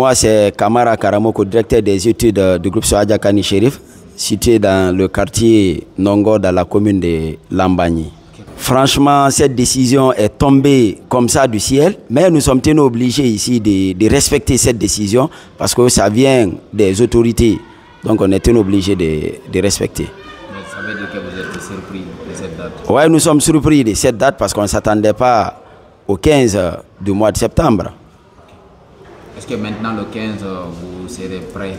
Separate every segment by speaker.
Speaker 1: Moi, c'est Kamara Karamoko, directeur des études du groupe Soadja Kani Chérif, situé dans le quartier Nongo, dans la commune de Lambagni. Franchement, cette décision est tombée comme ça du ciel, mais nous sommes tenus obligés ici de respecter cette décision parce que ça vient des autorités. Donc on est tenus obligés de respecter.
Speaker 2: Mais ça veut dire que vous êtes surpris de cette date?
Speaker 1: Oui, nous sommes surpris de cette date parce qu'on ne s'attendait pas au 15 du mois de septembre.
Speaker 2: Est-ce que maintenant le 15, vous serez prêt?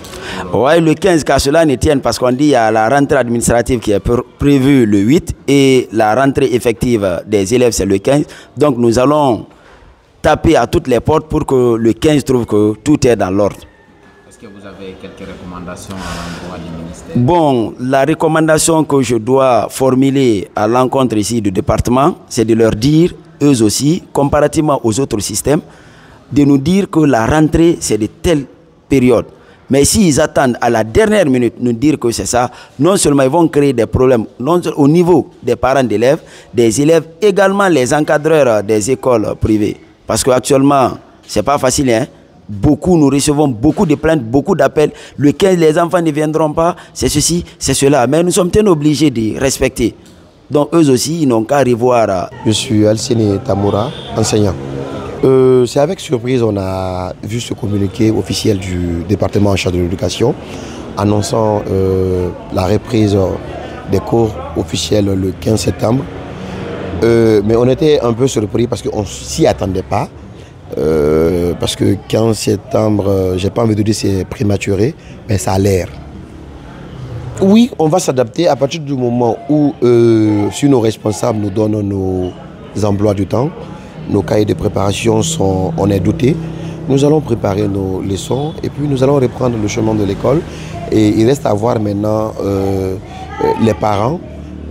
Speaker 1: Oui, le 15, car cela ne tienne parce qu'on dit qu'il y a la rentrée administrative qui est prévue le 8 et la rentrée effective des élèves c'est le 15. Donc nous allons taper à toutes les portes pour que le 15 trouve que tout est dans l'ordre.
Speaker 2: Est-ce que vous avez quelques recommandations à l'endroit du ministère?
Speaker 1: Bon, la recommandation que je dois formuler à l'encontre ici du département, c'est de leur dire, eux aussi, comparativement aux autres systèmes, de nous dire que la rentrée, c'est de telle période. Mais s'ils attendent à la dernière minute nous dire que c'est ça, non seulement ils vont créer des problèmes au niveau des parents d'élèves, des élèves, également les encadreurs des écoles privées. Parce qu'actuellement, ce n'est pas facile, hein? Nous recevons beaucoup de plaintes, beaucoup d'appels. Le 15, les enfants ne viendront pas, c'est ceci, c'est cela. Mais nous sommes obligés de respecter. Donc eux aussi, ils n'ont qu'à revoir.
Speaker 3: Je suis Alcine Tamoura, enseignant. C'est avec surprise on a vu ce communiqué officiel du département en charge de l'éducation annonçant la reprise des cours officiels le 15 septembre. Mais on était un peu surpris parce qu'on ne s'y attendait pas. Parce que 15 septembre, j'ai pas envie de dire c'est prématuré, mais ça a l'air. Oui, on va s'adapter à partir du moment où si nos responsables nous donnent nos emplois du temps. Nos cahiers de préparation on est dotés. Nous allons préparer nos leçons et puis nous allons reprendre le chemin de l'école. Et il reste à voir maintenant les parents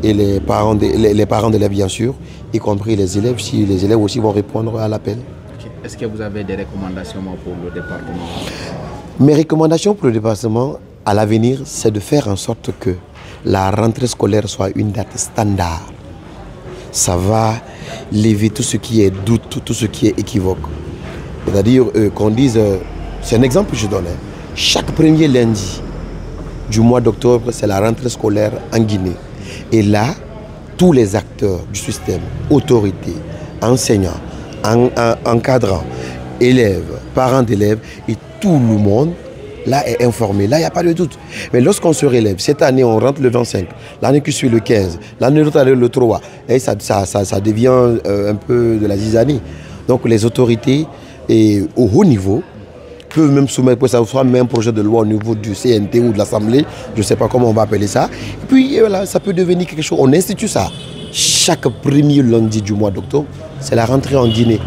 Speaker 3: et les parents d'élèves bien sûr, y compris les élèves, si les élèves aussi vont répondre à l'appel.
Speaker 2: Est-ce que vous avez des recommandations pour le département?
Speaker 3: Mes recommandations pour le département à l'avenir, c'est de faire en sorte que la rentrée scolaire soit une date standard. Ça va lever tout ce qui est doute, tout ce qui est équivoque. C'est-à-dire qu'on dise, c'est un exemple que je donne, chaque premier lundi du mois d'octobre, c'est la rentrée scolaire en Guinée. Et là, tous les acteurs du système, autorités, enseignants, encadrants, élèves, parents d'élèves et tout le monde, là est informé, là il n'y a pas de doute. Mais lorsqu'on se relève, cette année on rentre le 25, l'année qui suit le 15, l'année l'autre le 3, et ça devient un peu de la zizanie. Donc les autorités et au haut niveau peuvent même soumettre, que ça soit même un projet de loi au niveau du CNT ou de l'Assemblée, je ne sais pas comment on va appeler ça. Et puis voilà, ça peut devenir quelque chose, on institue ça. Chaque premier lundi du mois d'octobre, c'est la rentrée en Guinée.